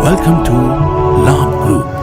Welcome to Labh Group.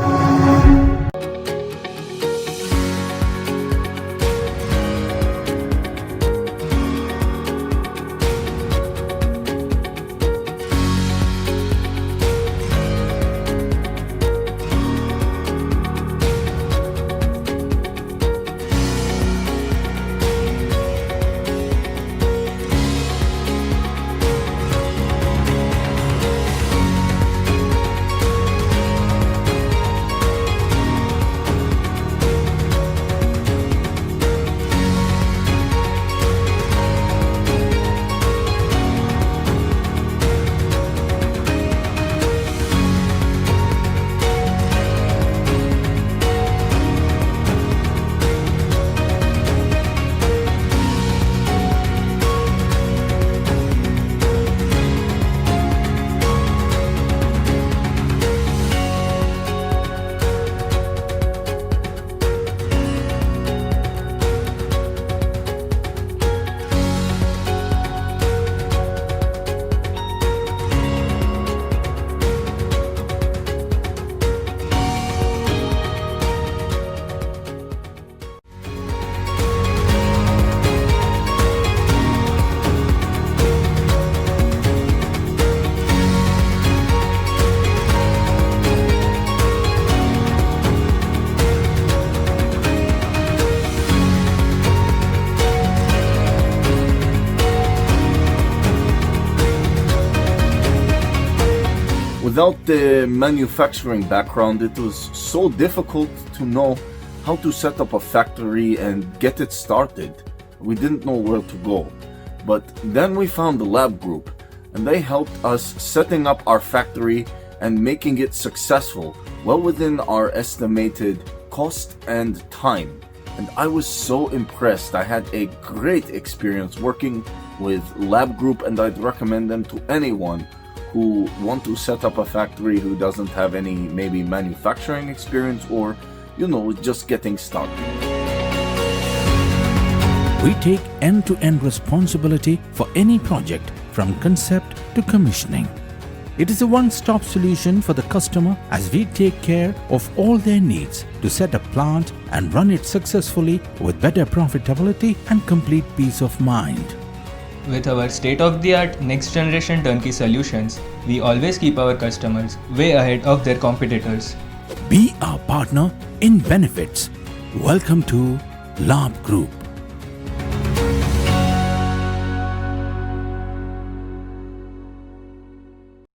Without the manufacturing background, it was so difficult to know how to set up a factory and get it started. We didn't know where to go. But then we found the Labh Group, and they helped us setting up our factory and making it successful, well within our estimated cost and time. And I was so impressed. I had a great experience working with Labh Group, and I'd recommend them to anyone who want to set up a factory who doesn't have any maybe manufacturing experience or, just getting started. We take end-to-end responsibility for any project from concept to commissioning. It is a one-stop solution for the customer as we take care of all their needs to set a plant and run it successfully with better profitability and complete peace of mind. With our state-of-the-art next-generation turnkey solutions, we always keep our customers way ahead of their competitors. Be our partner in benefits. Welcome to Labh Group.